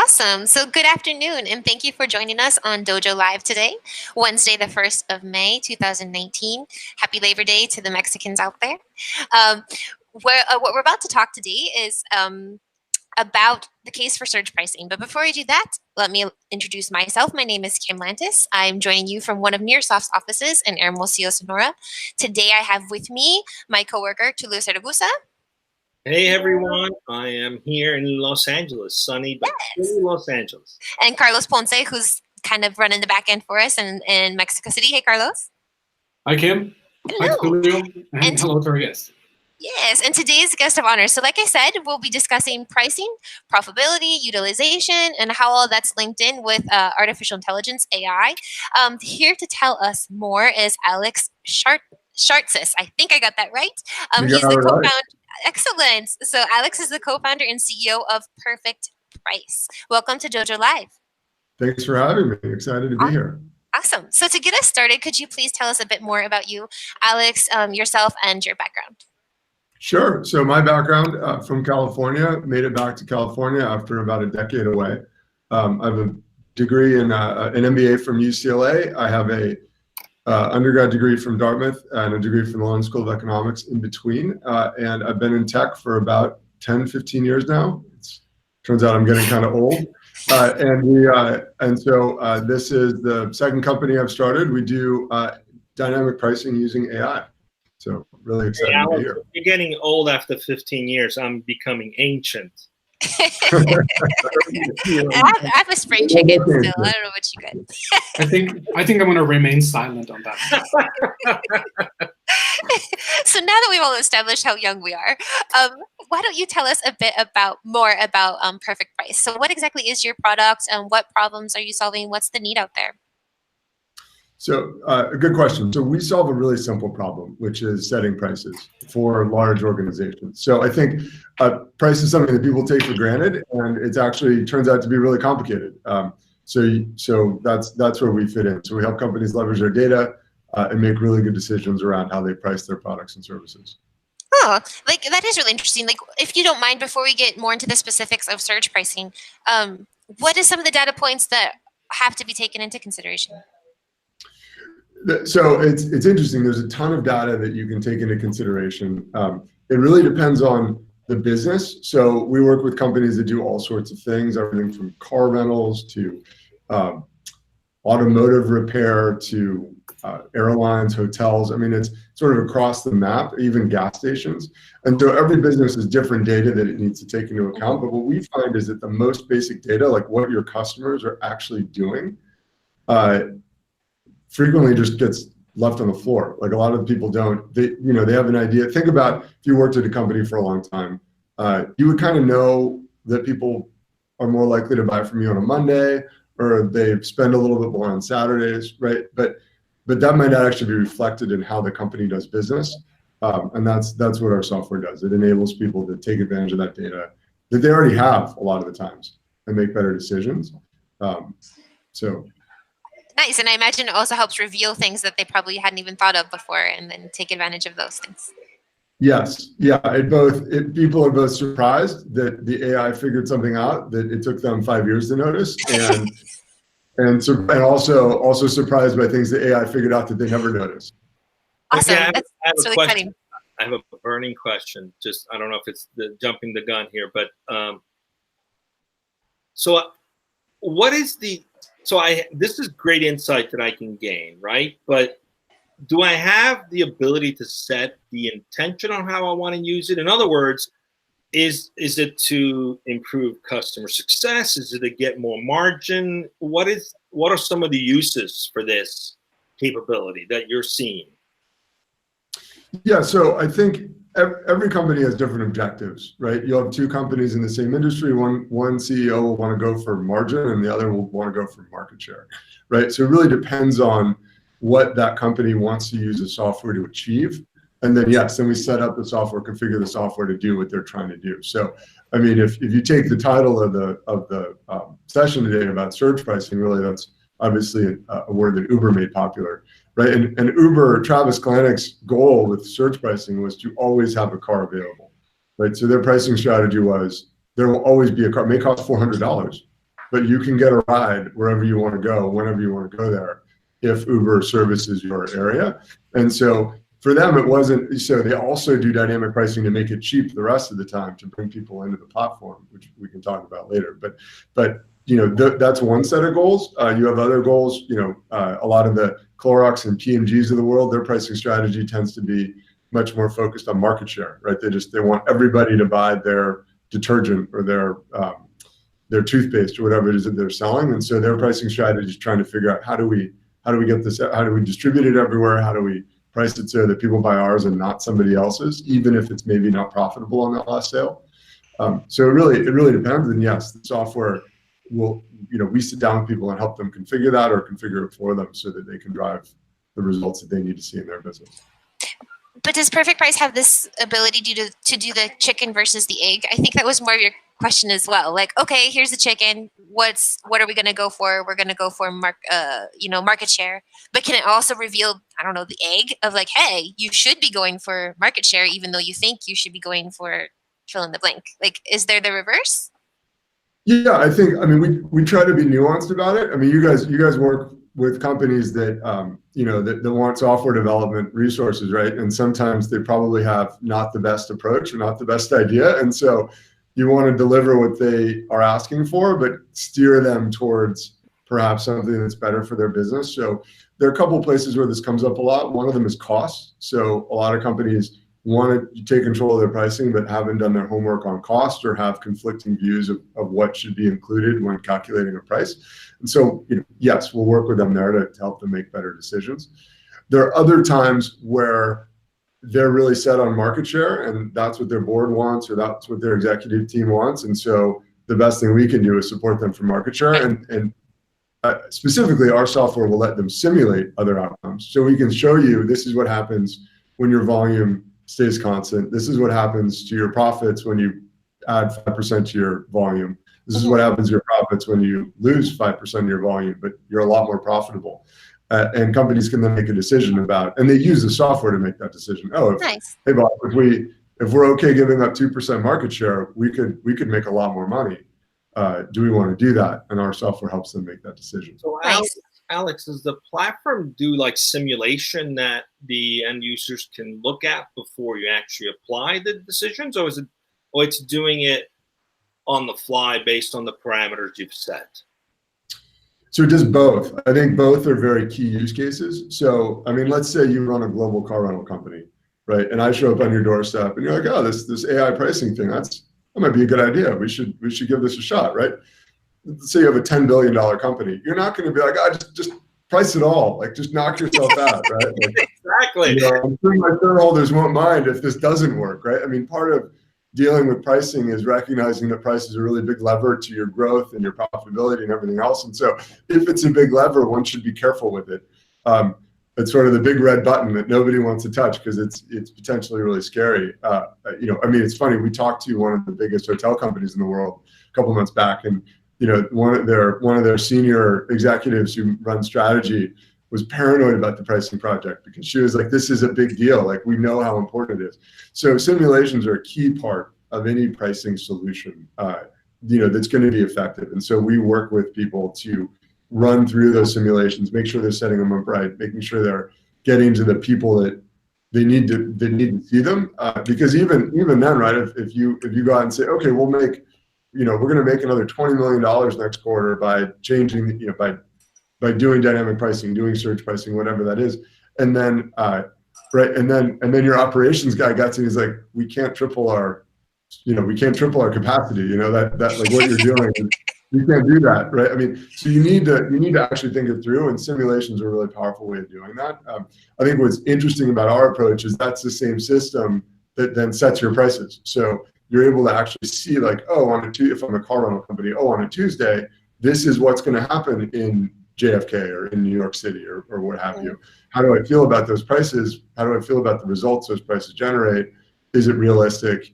Awesome. So good afternoon, and thank you for joining us on Dojo Live today, Wednesday, the 1st of May, 2019. Happy Labor Day to the Mexicans out there. What we're about to talk today is about the case for surge pricing. But before I do that, let me introduce myself. My name is Kim Lantis. I'm joining you from one of Nearsoft's offices in Hermosillo, Sonora. Today I have with me my coworker, Tulu Saragusa. Hey everyone, I am here in Los Angeles, sunny but sunny Los Angeles. And Carlos Ponce, who's kind of running the back end for us in Mexico City. Hey, Carlos. Hi, Kim. Hello. Hi, Julio. And hello to our guests. Yes, and today's guest of honor. So like I said, we'll be discussing pricing, profitability, utilization, and how all that's linked in with artificial intelligence, AI. Here to tell us more is Alex Shartsis. I think I got that right. He's the co-founder. Right. Excellent. So Alex is the co-founder and CEO of Perfect Price. Welcome to Dojo Live. Thanks for having me. Excited to be here. Awesome. So to get us started, could you please tell us a bit more about you, Alex, yourself, and your background? Sure. So my background from California, made it back to California after about a decade away. I have a degree in an MBA from UCLA. I have a undergrad degree from Dartmouth and a degree from the London School of Economics in between. And I've been in tech for about 10, 15 years now. Turns out I'm getting kind of old. And so this is the second company I've started. We do dynamic pricing using AI. So really excited to be here. You're getting old after 15 years. I'm becoming ancient. I have a spring chicken still. I don't know what you get. I think I'm going to remain silent on that. So now that we've all established how young we are, why don't you tell us a bit more about Perfect Price? So what exactly is your product, and what problems are you solving? What's the need out there? So a good question. So we solve a really simple problem, which is setting prices for large organizations. So I think price is something that people take for granted, and it actually turns out to be really complicated. So that's where we fit in. So we help companies leverage their data and make really good decisions around how they price their products and services. Oh, like that is really interesting. Like, if you don't mind, before we get more into the specifics of surge pricing, what is some of the data points that have to be taken into consideration? So it's interesting. There's a ton of data that you can take into consideration. It really depends on the business. So we work with companies that do all sorts of things, everything from car rentals to automotive repair to airlines, hotels. I mean, it's sort of across the map, even gas stations. And so every business has different data that it needs to take into account. But what we find is that the most basic data, like what your customers are actually doing, frequently just gets left on the floor. Like a lot of the people don't, they have an idea. Think about if you worked at a company for a long time, you would kind of know that people are more likely to buy from you on a Monday, or they spend a little bit more on Saturdays, right? But that might not actually be reflected in how the company does business. And that's what our software does. It enables people to take advantage of that data that they already have a lot of the times and make better decisions. Nice, and I imagine it also helps reveal things that they probably hadn't even thought of before, and then take advantage of those things. Yes, yeah. People are both surprised that the AI figured something out that it took them 5 years to notice, and also surprised by things that AI figured out that they never noticed. Awesome, okay, that's really exciting. I have a burning question. Just I don't know if it's jumping the gun here, but so what is the this is great insight that I can gain, right? But do I have the ability to set the intention on how I want to use it? In other words, is it to improve customer success? Is it to get more margin? What are some of the uses for this capability that you're seeing? Yeah, so I think every company has different objectives, right? You'll have two companies in the same industry. One CEO will want to go for margin, and the other will want to go for market share, right? So it really depends on what that company wants to use the software to achieve. And then, then we set up the software, configure the software to do what they're trying to do. So, I mean, if you take the title of the session today about surge pricing, really that's obviously a word that Uber made popular. Right, and Uber, Travis Kalanick's goal with surge pricing was to always have a car available, right? So their pricing strategy was there will always be a car. It may cost $400, but you can get a ride wherever you want to go, whenever you want to go there, if Uber services your area. And so for them, it wasn't, so they also do dynamic pricing to make it cheap the rest of the time to bring people into the platform, which we can talk about later. But that's one set of goals. You have other goals. A lot of the Clorox and P&Gs of the world, their pricing strategy tends to be much more focused on market share, right? They want everybody to buy their detergent or their toothpaste or whatever it is that they're selling, and so their pricing strategy is trying to figure out how do we get this, how do we distribute it everywhere, how do we price it so that people buy ours and not somebody else's, even if it's maybe not profitable on that last sale. So it really depends. And yes, the software will, we sit down with people and help them configure that or configure it for them so that they can drive the results that they need to see in their business. But does Perfect Price have this ability to do the chicken versus the egg? I think that was more of your question as well. Like, okay, here's the chicken. What are we going to go for? We're going to go for market share. But can it also reveal, I don't know, the egg of like, hey, you should be going for market share, even though you think you should be going for fill in the blank. Like, is there the reverse? Yeah, I mean, we try to be nuanced about it. I mean, you guys work with companies that that want software development resources, right? And sometimes they probably have not the best approach or not the best idea, and so you want to deliver what they are asking for, but steer them towards perhaps something that's better for their business. So there are a couple of places where this comes up a lot. One of them is cost. So a lot of companies want to take control of their pricing, but haven't done their homework on cost or have conflicting views of what should be included when calculating a price. And so, yes, we'll work with them there to help them make better decisions. There are other times where they're really set on market share, and that's what their board wants, or that's what their executive team wants. And so the best thing we can do is support them for market share. And specifically, our software will let them simulate other outcomes. So we can show you, this is what happens when your volume stays constant. This is what happens to your profits when you add 5% to your volume. This is what happens to your profits when you lose 5% of your volume, but you're a lot more profitable. And companies can then make a decision about, and they use the software to make that decision. Nice. Hey, Bob, if we're okay giving up 2% market share, we could make a lot more money. Do we want to do that? And our software helps them make that decision. So Alex, does the platform do like simulation that the end users can look at before you actually apply the decisions, or it's doing it on the fly based on the parameters you've set? So it does both. I think both are very key use cases. So, I mean, let's say you run a global car rental company, right? And I show up on your doorstep and you're like, oh, this AI pricing thing, that might be a good idea. We should give this a shot, right? Let's say you have a $10 billion company. You're not going to be like, just price it all. Like, just knock yourself out, right? Like, exactly. I'm sure my shareholders won't mind if this doesn't work, right? I mean, part of dealing with pricing is recognizing that price is a really big lever to your growth and your profitability and everything else. And so if it's a big lever, one should be careful with it. It's sort of the big red button that nobody wants to touch because it's potentially really scary. I mean, it's funny. We talked to one of the biggest hotel companies in the world a couple months back, and one of their senior executives who run strategy was paranoid about the pricing project because she was like, this is a big deal. Like, we know how important it is. So simulations are a key part of any pricing solution, that's going to be effective. And so we work with people to run through those simulations, make sure they're setting them up right, making sure they're getting to the people that they need to see them. Because even then, right, if you go out and say, okay, we're going to make another $20 million next quarter by changing, by doing dynamic pricing, doing surge pricing, whatever that is, and then and then your operations guy gets in, he's like, we can't triple our capacity. That like what you're doing, you can't do that, right? I mean, so you need to actually think it through, and simulations are a really powerful way of doing that. I think what's interesting about our approach is that's the same system that then sets your prices. So you're able to actually see like, if I'm a car rental company, on a Tuesday, this is what's going to happen in JFK or in New York City or what have you. How do I feel about those prices? How do I feel about the results those prices generate? Is it realistic?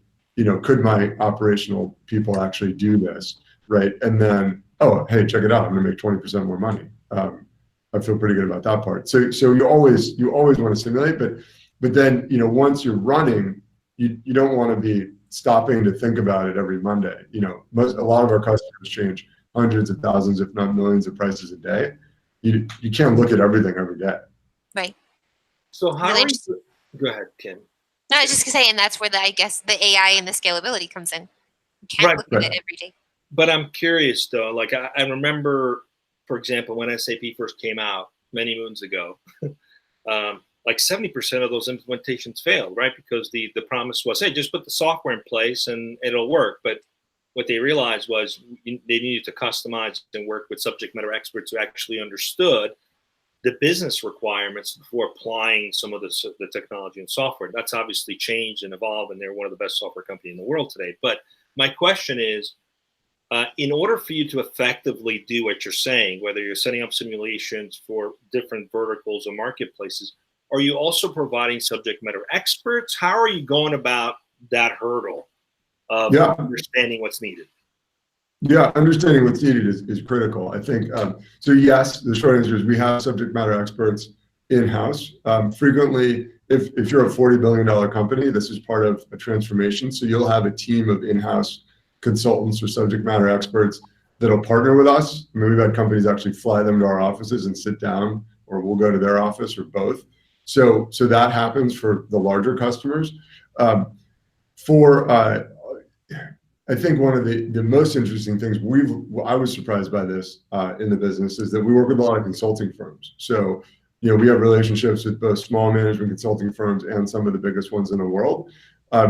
Could my operational people actually do this, right? And then, hey, check it out, I'm gonna make 20% more money. I feel pretty good about that part. So you always want to simulate, but then once you're running, you don't want to be stopping to think about it every Monday. A lot of our customers change hundreds of thousands, if not millions of prices a day. You can't look at everything every day. Right. So how Really are you, go ahead, Kim. No, I was just saying that's where I guess the AI and the scalability comes in. You can't Right, look at it every day. But I'm curious though, like I remember, for example, when SAP first came out many moons ago, like 70% of those implementations failed, right? Because the promise was, hey, just put the software in place and it'll work. But what they realized was they needed to customize and work with subject matter experts who actually understood the business requirements before applying some of the technology and software. That's obviously changed and evolved, and they're one of the best software companies in the world today. But my question is, in order for you to effectively do what you're saying, whether you're setting up simulations for different verticals or marketplaces, are you also providing subject matter experts? How are you going about that hurdle of understanding what's needed? Yeah, understanding what's needed is critical. I think, so yes, the short answer is we have subject matter experts in-house. Frequently, if you're a $40 billion company, this is part of a transformation. So you'll have a team of in-house consultants or subject matter experts that'll partner with us. I mean, we've had companies actually fly them to our offices and sit down, or we'll go to their office, or both. So that happens for the larger customers. I think one of the most interesting things I was surprised by this in the business is that we work with a lot of consulting firms. So, we have relationships with both small management consulting firms and some of the biggest ones in the world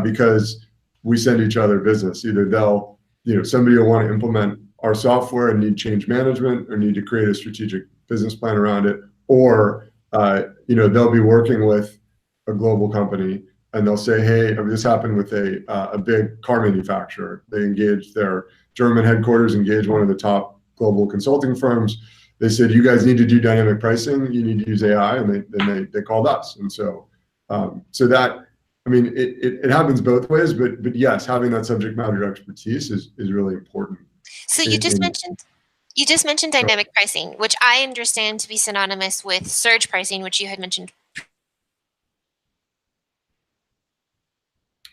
because we send each other business. Either they'll, somebody will want to implement our software and need change management or need to create a strategic business plan around it, or they'll be working with a global company and they'll say, hey, this happened with a big car manufacturer. They engaged their German headquarters, engaged one of the top global consulting firms. They said, you guys need to do dynamic pricing. You need to use AI, and they called us. And so that, I mean, it happens both ways, but yes, having that subject matter expertise is really important. So you just mentioned dynamic pricing, which I understand to be synonymous with surge pricing, which you had mentioned.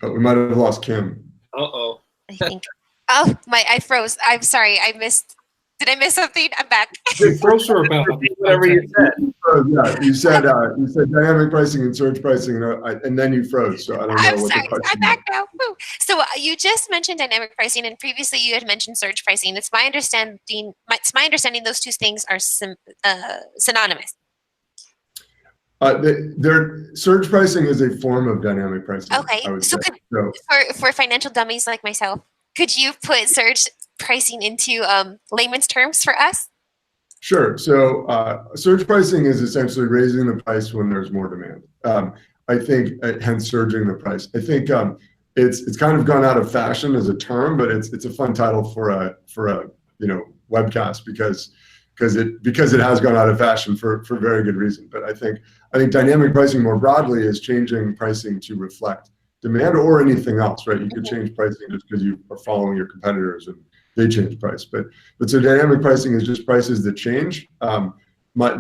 Oh, we might have lost Kim. Uh-oh. I think. Oh, I froze. I'm sorry. Did I miss something? I'm back. You froze for about whatever you said. Yeah, you said dynamic pricing and surge pricing, and then you froze. So I don't know I'm what sorry. the question I'm back now. Woo. So you just mentioned dynamic pricing, and previously you had mentioned surge pricing. It's my understanding. Those two things are synonymous. Surge pricing is a form of dynamic pricing. Okay, so for financial dummies like myself, could you put surge pricing into layman's terms for us? Sure. So surge pricing is essentially raising the price when there's more demand. I think, hence surging the price. I think it's kind of gone out of fashion as a term, but it's a fun title for a webcast because it has gone out of fashion for very good reason. But I think dynamic pricing more broadly is changing pricing to reflect demand or anything else, right? You could change pricing just because you are following your competitors and they change price. But so dynamic pricing is just prices that change. The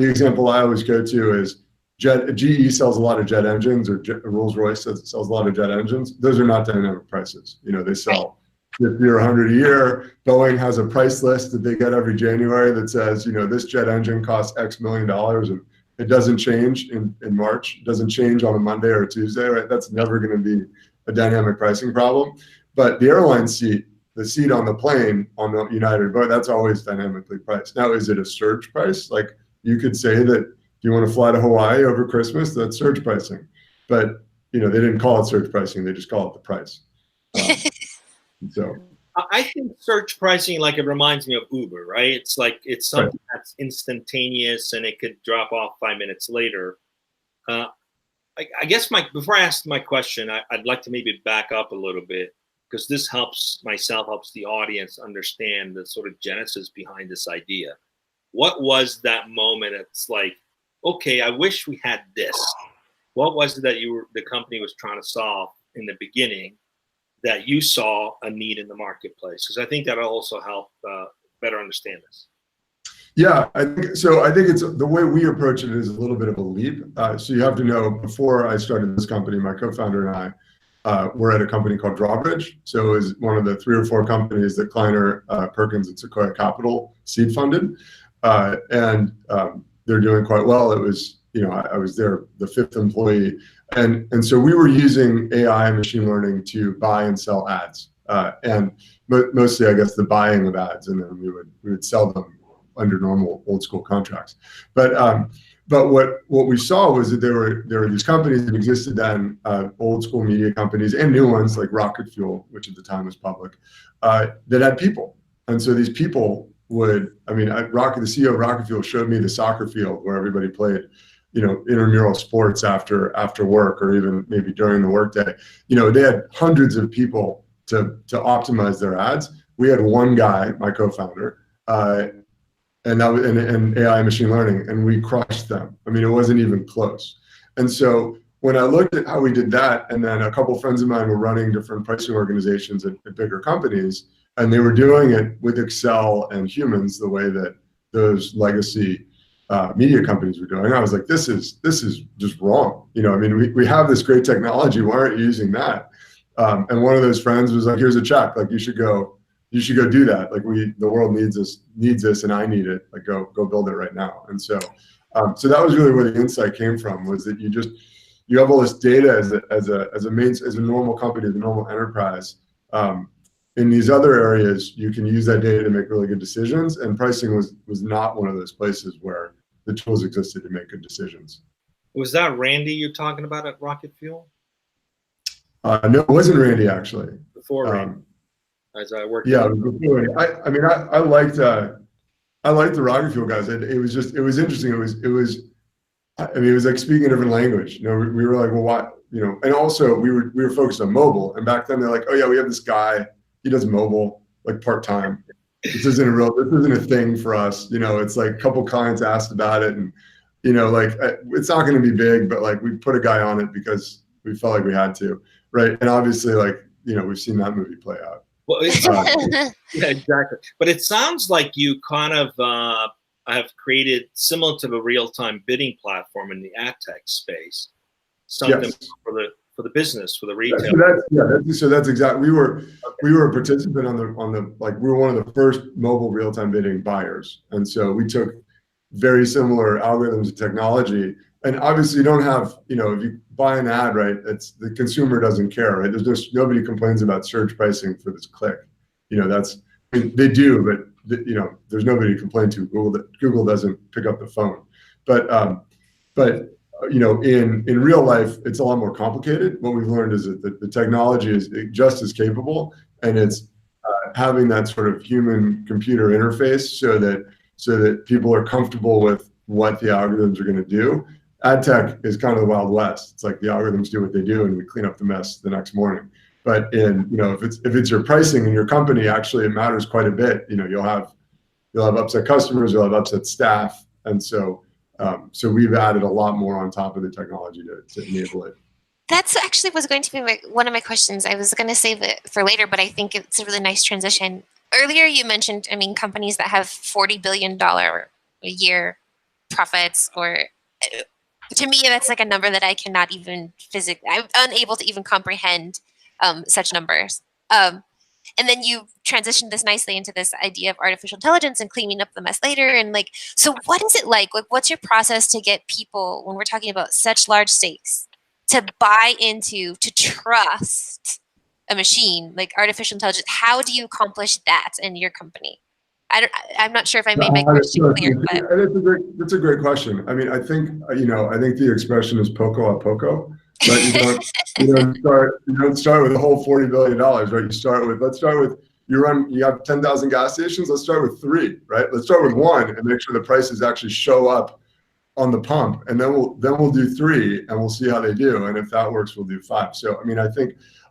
example I always go to is GE sells a lot of jet engines, or Rolls-Royce sells a lot of jet engines. Those are not dynamic prices. They sell 50 or 100 a year. Boeing has a price list that they get every January that says, this jet engine costs X million dollars, and it doesn't change in March. It doesn't change on a Monday or a Tuesday, right? That's never going to be a dynamic pricing problem. But the airline seat, the seat on the plane on the United boat, that's always dynamically priced. Now, is it a surge price? Like, you could say that if you want to fly to Hawaii over Christmas, that's surge pricing. But, they didn't call it surge pricing. They just call it the price. So I think surge pricing, like, it reminds me of Uber, right? It's something that's instantaneous and it could drop off 5 minutes later. I guess before I ask my question, I'd like to maybe back up a little bit, because this helps the audience understand the sort of genesis behind this idea. What was that moment? It's like, okay, I wish we had this. What was it that the company was trying to solve in the beginning that you saw a need in the marketplace? Because I think that'll also help better understand this. Yeah, I think it's the way we approach it is a little bit of a leap. So you have to know, before I started this company, my co-founder and I, were at a company called Drawbridge. So it was one of the 3 or 4 companies that Kleiner, Perkins, and Sequoia Capital seed funded. And they're doing quite well. It was, I was there, the 5th employee. And so we were using AI and machine learning to buy and sell ads. And mostly, I guess, the buying of ads, and then we would sell them under normal old school contracts. But what we saw was that there were these companies that existed then, old school media companies and new ones like Rocket Fuel, which at the time was public, that had people. And so these people the CEO of Rocket Fuel showed me the soccer field where everybody played, intramural sports after work, or even maybe during the workday. They had hundreds of people to optimize their ads. We had one guy, my co-founder, and that was in AI machine learning, and we crushed them. It wasn't even close. And so when I looked at how we did that, and then a couple of friends of mine were running different pricing organizations at bigger companies, and they were doing it with Excel and humans the way that those legacy media companies were doing, I was like, this is just wrong. We have this great technology. Why aren't you using that? And one of those friends was like, here's a check. Like, you should go do that. Like, the world needs this, and I need it. Like, go build it right now. And so that was really where the insight came from, was that you have all this data as a normal company, as a normal enterprise. In these other areas, you can use that data to make really good decisions, and pricing was not one of those places where the tools existed to make good decisions. Was that Randy you're talking about at Rocket Fuel? No, it wasn't Randy, actually. Before Randy, as I worked. Yeah, before Randy. I liked the Rocket Fuel guys. It was interesting. It was like speaking a different language. We were like, well, what? And also we were focused on mobile. And back then they're like, oh yeah, we have this guy. He does mobile like part-time. This isn't a thing for us. It's like a couple clients asked about it, and it's not going to be big, but like we put a guy on it because we felt like we had to, right? And obviously, we've seen that movie play out. Well, yeah, exactly. But it sounds like you kind of have created, similar to the real-time bidding platform in the ad tech space, something yes. for the business, for the retail. So that's exactly. We were a participant on the we were one of the first mobile real-time bidding buyers, and so we took very similar algorithms and technology. And obviously, you don't have, if you buy an ad, right? It's the consumer doesn't care, right? Nobody complains about surge pricing for this click. They do, but there's nobody to complain to. Google doesn't pick up the phone, but in real life, it's a lot more complicated. What we've learned is that the technology is just as capable, and it's having that sort of human-computer interface so that people are comfortable with what the algorithms are going to do. Ad tech is kind of the Wild West. It's like the algorithms do what they do, and we clean up the mess the next morning. But if it's your pricing in your company, actually it matters quite a bit. You'll have upset customers, you'll have upset staff, and so we've added a lot more on top of the technology to enable it. That's actually was going to be one of my questions. I was going to save it for later, but I think it's a really nice transition. Earlier, you mentioned, companies that have $40 billion a year profits, or to me, that's like a number that I cannot even I'm unable to even comprehend such numbers. And then you transitioned this nicely into this idea of artificial intelligence and cleaning up the mess later. And so what is it like? What's your process to get people, when we're talking about such large stakes, to buy into, to trust a machine like artificial intelligence? How do you accomplish that in your company? I'm not sure if I made my question clear. But that's a great question. I think the expression is poco a poco. But you don't start with a whole $40 billion, right? Let's start with you have 10,000 gas stations. Let's start with 3, right? Let's start with 1 and make sure the prices actually show up on the pump, and then we'll do 3 and we'll see how they do. And if that works, we'll do 5. So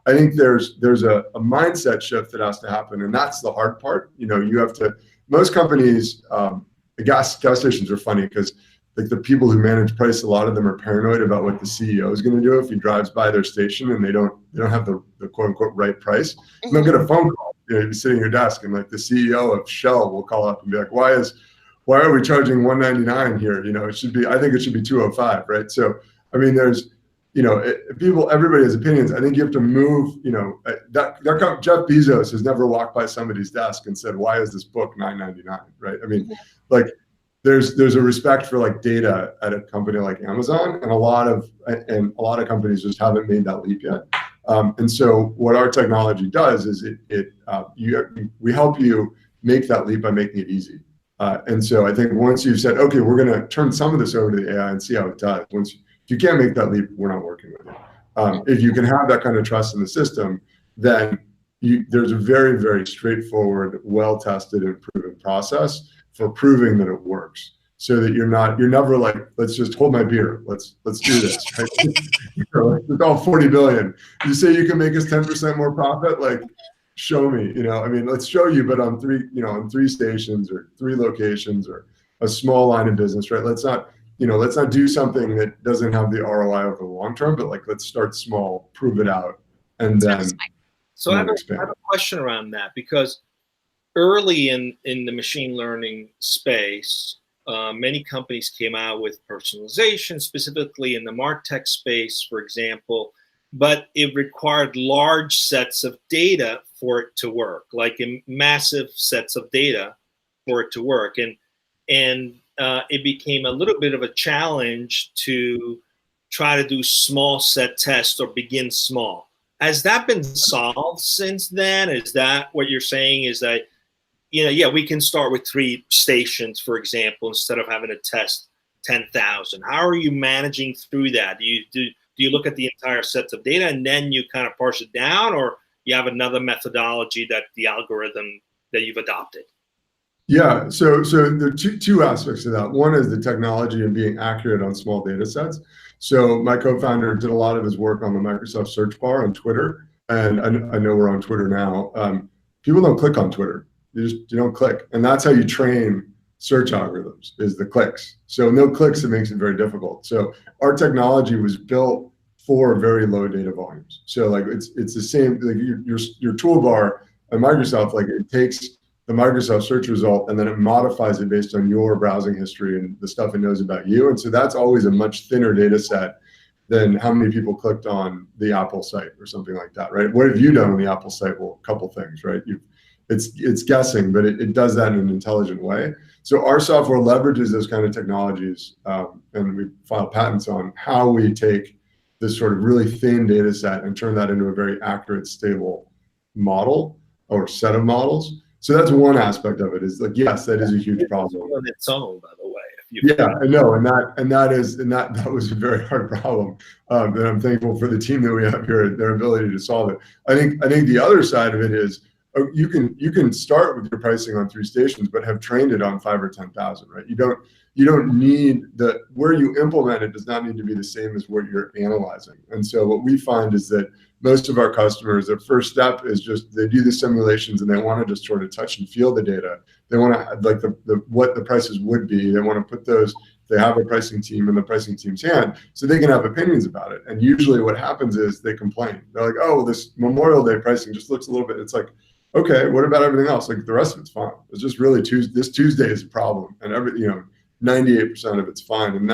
I think there's a mindset shift that has to happen, and that's the hard part. You have to. Most companies, the gas stations are funny because like the people who manage price, a lot of them are paranoid about what the CEO is going to do if he drives by their station and they don't have the quote unquote right price. And they'll get a phone call. You're sitting at your desk, and like the CEO of Shell will call up and be like, "Why are we charging $199 here? I think it should be $205, right?" So there's everybody has opinions. I think you have to move, Jeff Bezos has never walked by somebody's desk and said, why is this book $9.99, right? I mean, like there's a respect for like data at a company like Amazon, and a lot of companies just haven't made that leap yet. And so what our technology does is we help you make that leap by making it easy. And so I think once you've said, okay, we're going to turn some of this over to the AI and see how it does. If you can't make that leap, we're not working with you. If you can have that kind of trust in the system, then there's a very, very straightforward, well-tested and proven process for proving that it works. So that you're never like, let's just hold my beer. Let's do this. Right? It's all 40 billion. You say you can make us 10% more profit, like show me. Let's show you, but on three stations or 3 locations or a small line of business, right? Let's not do something that doesn't have the ROI over the long term, but like let's start small, prove it out, and then. So I have a question around that, because early in the machine learning space, many companies came out with personalization, specifically in the MarTech space, for example, but it required large sets of data for it to work, like in massive sets of data for it to work. And it became a little bit of a challenge to try to do small set tests or begin small. Has that been solved since then? Is that what you're saying, is that, we can start with 3 stations, for example, instead of having to test 10,000. How are you managing through that? Do you look at the entire sets of data and then you kind of parse it down, or you have another methodology that the algorithm that you've adopted? Yeah, so there are two aspects to that. One is the technology and being accurate on small data sets. So my co-founder did a lot of his work on the Microsoft search bar on Twitter, and I know we're on Twitter now. People don't click on Twitter. You don't click, and that's how you train search algorithms, is the clicks. So no clicks, it makes it very difficult. So our technology was built for very low data volumes. So like it's the same, like your toolbar at Microsoft, like it takes the Microsoft search result and then it modifies it based on your browsing history and the stuff it knows about you. And so that's always a much thinner data set than how many people clicked on the Apple site or something like that, right? What have you done on the Apple site? Well, a couple things, right? It's guessing, but it does that in an intelligent way. So our software leverages those kind of technologies, and we file patents on how we take this sort of really thin data set and turn that into a very accurate, stable model or set of models. So that's one aspect of it, is like, yes, that is a huge problem. On its own, by the way. Yeah, I know, and that was a very hard problem, and I'm thankful for the team that we have here, their ability to solve it. I think the other side of it is you can start with your pricing on 3 stations, but have trained it on 5 or 10,000, right? You don't need where you implement it does not need to be the same as what you're analyzing. And so what we find is that most of our customers, their first step is just they do the simulations and they want to just sort of touch and feel the data. They want to like what the prices would be. They want to put those. They have a pricing team in the pricing team's hand, so they can have opinions about it. And usually, what happens is they complain. They're like, "Oh, well, this Memorial Day pricing just looks a little bit." It's like, okay, what about everything else? Like the rest of it's fine. It's just really this Tuesday is a problem, and 98% of it's fine, and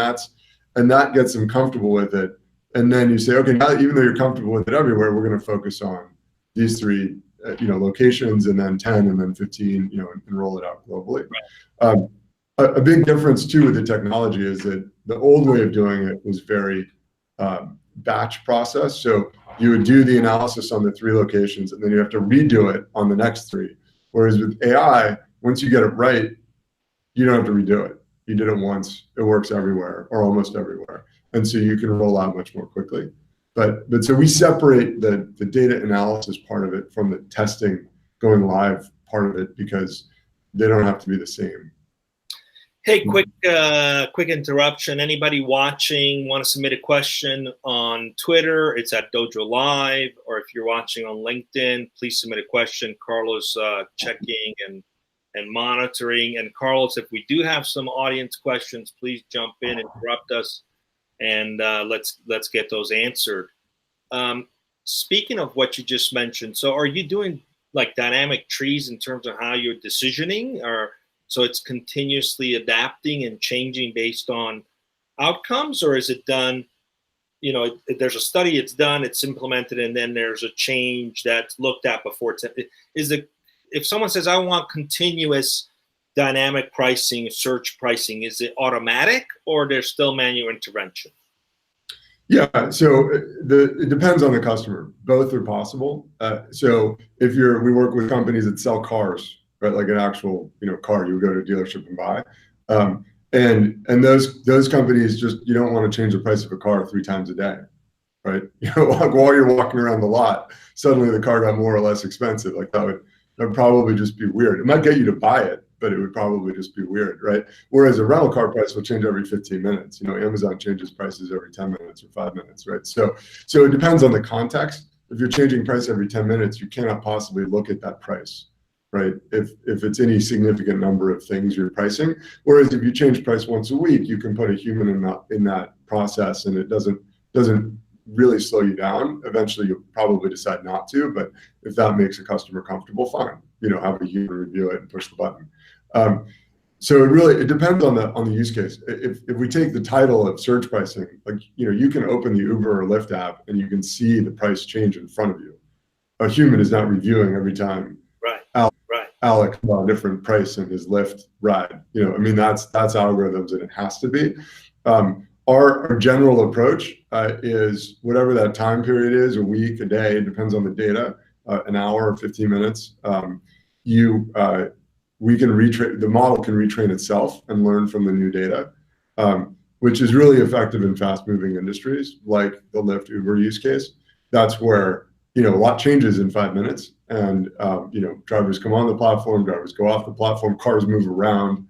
that gets them comfortable with it. And then you say, okay, now even though you're comfortable with it everywhere, we're going to focus on these 3, locations, and then 10, and then 15, and roll it out globally. A big difference too with the technology is that the old way of doing it was very batch process. So you would do the analysis on the 3 locations, and then you have to redo it on the next 3. Whereas with AI, once you get it right, you don't have to redo it. You did it once, it works everywhere or almost everywhere. And so you can roll out much more quickly. But so we separate the data analysis part of it from the testing going live part of it, because they don't have to be the same. Hey, quick interruption. Anybody watching want to submit a question on Twitter? It's at dojolive. Or if you're watching on LinkedIn, please submit a question. Carlos checking and monitoring. And Carlos, if we do have some audience questions, please jump in, interrupt us, and let's get those answered. Speaking of what you just mentioned, so are you doing like dynamic trees in terms of how you're decisioning, or so it's continuously adapting and changing based on outcomes, or is it done there's a study, it's done, it's implemented, and then there's a change that's looked at before if someone says, I want continuous dynamic pricing, search pricing, is it automatic or there's still manual intervention? Yeah, so it depends on the customer. Both are possible. So if we work with companies that sell cars, right, like an actual car you would go to a dealership and buy, and those companies you don't want to change the price of a car 3 times a day, right? Like while you're walking around the lot, suddenly the car got more or less expensive. Like that would probably just be weird. It might get you to buy it, but it would probably just be weird, right? Whereas a rental car price will change every 15 minutes. Amazon changes prices every 10 minutes or 5 minutes, right? So it depends on the context. If you're changing price every 10 minutes, you cannot possibly look at that price, right? If it's any significant number of things you're pricing. Whereas if you change price once a week, you can put a human in that process, and it doesn't really slow you down. Eventually, you'll probably decide not to, but if that makes a customer comfortable, fine. Have a human review it and push the button. So it depends on the use case. If we take the title of search pricing, like you can open the Uber or Lyft app and you can see the price change in front of you. A human is not reviewing every time. Right. Alex bought a different price in his Lyft ride. That's algorithms, and it has to be. Our general approach is whatever that time period is, a week, a day, it depends on the data, an hour or 15 minutes. We can retrain, the model can retrain itself and learn from the new data, which is really effective in fast-moving industries like the Lyft Uber use case. That's where a lot changes in 5 minutes, and drivers come on the platform, drivers go off the platform, cars move around,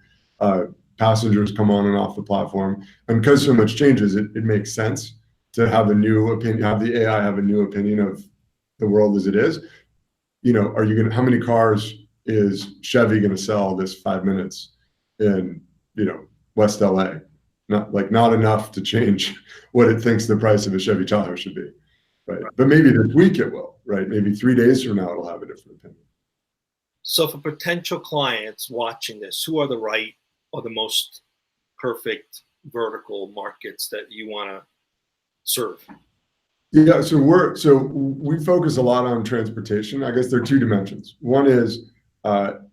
passengers come on and off the platform, and because so much changes, it makes sense to have a new opinion, have the AI have a new opinion of the world as it is. How many cars is Chevy going to sell this 5 minutes in West LA? Not enough to change what it thinks the price of a Chevy Tahoe should be, right? But maybe this week it will, right? Maybe 3 days from now it'll have a different opinion. So for potential clients watching this, who are the right or the most perfect vertical markets that you want to serve? Yeah, so we focus a lot on transportation. I guess there are 2 dimensions. One is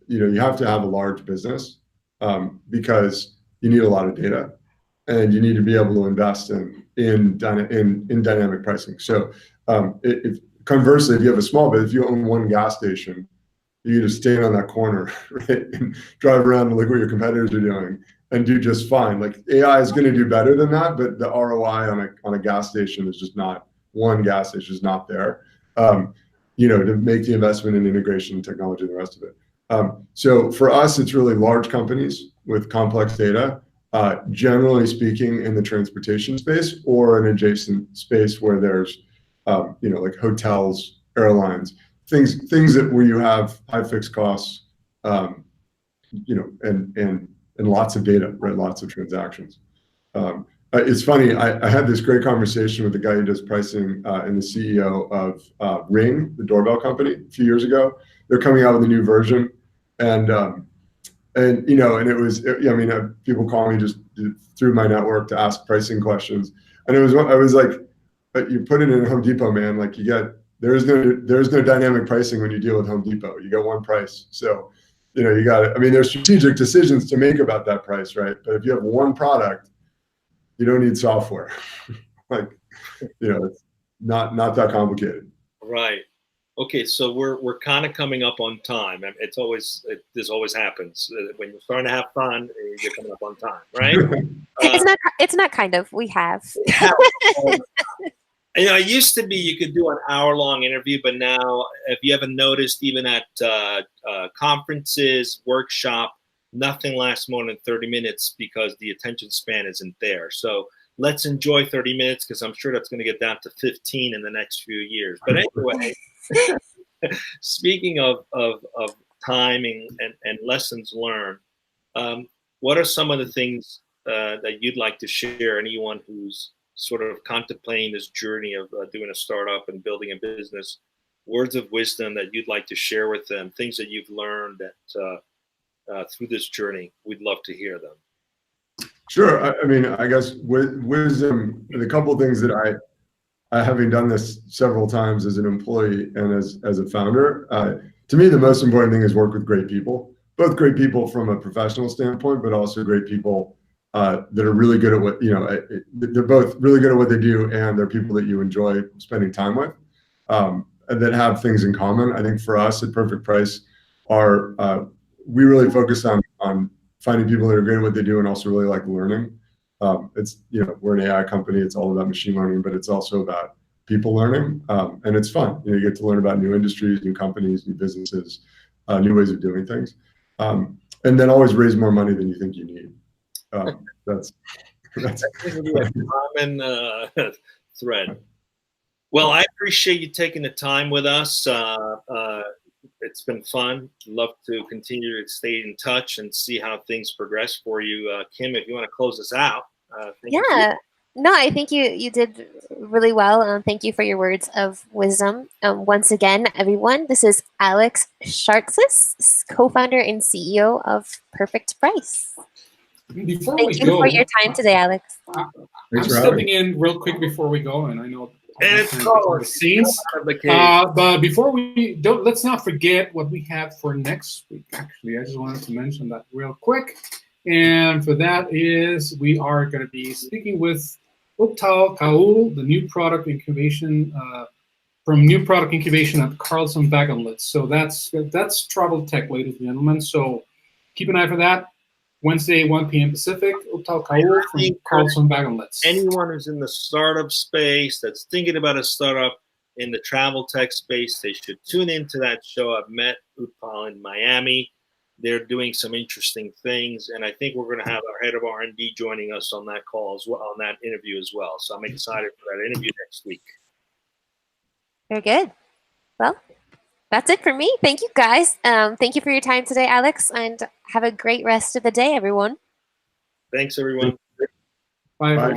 you have to have a large business because you need a lot of data, and you need to be able to invest in dynamic pricing. So conversely, if you have a small business, if you own 1 gas station, you just stand on that corner, right, and drive around and look what your competitors are doing and do just fine. Like AI is going to do better than that, but the ROI on a gas station is just not, 1 gas station is not there. To make the investment in integration and technology and the rest of it. So for us, it's really large companies with complex data, generally speaking in the transportation space or an adjacent space where there's, like hotels, airlines, things where you have high fixed costs, and lots of data, right? Lots of transactions. It's funny. I had this great conversation with the guy who does pricing and the CEO of Ring, the doorbell company, a few years ago. They're coming out with a new version, and it was. People call me just through my network to ask pricing questions, and I was like, you put it in Home Depot, man. Like there's no dynamic pricing when you deal with Home Depot. You get 1 price, so you got it. There's strategic decisions to make about that price, right? But if you have 1 product, you don't need software. It's not that complicated. Right. Okay, so we're kind of coming up on time. This always happens when you're starting to have fun. You're coming up on time, right? It's not kind of. We have. It used to be you could do an hour-long interview, but now, if you haven't noticed, even at conferences, workshop, nothing lasts more than 30 minutes because the attention span isn't there. So let's enjoy 30 minutes because I'm sure that's going to get down to 15 in the next few years. But anyway, speaking of timing and lessons learned, what are some of the things that you'd like to share? Anyone who's sort of contemplating this journey of doing a startup and building a business, words of wisdom that you'd like to share with them, things that you've learned that through this journey, we'd love to hear them. Sure. I guess wisdom, the couple of things that having done this several times as an employee and as a founder, to me, the most important thing is work with great people, both great people from a professional standpoint, but also great people that are really good at what, they're both really good at what they do, and they're people that you enjoy spending time with, and that have things in common. I think for us at Perfect Price, we really focus on finding people that are good at what they do and also really like learning. We're an AI company. It's all about machine learning, but it's also about people learning, and it's fun. You get to learn about new industries, new companies, new businesses, new ways of doing things, and then always raise more money than you think you need. That's a common thread. Well, I appreciate you taking the time with us. It's been fun. Love to continue to stay in touch and see how things progress for you. Kim, if you want to close us out. Yeah. No, I think you did really well. Thank you for your words of wisdom. Once again, everyone, this is Alex Shartsis, co-founder and CEO of Perfect Price. Thank you for your time today, Alex. I'm stepping in real quick before we go, and I know the scenes. But before we don't, let's not forget what we have for next week. Actually, I just wanted to mention that real quick. And for that is we are going to be speaking with Uttal Kaul, the new product incubation from new product incubation at Carlson Bag and Lids. So that's travel tech, ladies and gentlemen. So keep an eye for that. Wednesday, 1 p.m. Pacific. Uttal Kaul from Carlson Bag and Lids. Anyone who's in the startup space that's thinking about a startup in the travel tech space, they should tune into that show. I've met Uttal in Miami. They're doing some interesting things, and I think we're going to have our head of R&D joining us on that call as well, on that interview as well. So I'm excited for that interview next week. Very good. Well, that's it for me. Thank you, guys. Thank you for your time today, Alex, and have a great rest of the day, everyone. Thanks, everyone. Bye, everyone.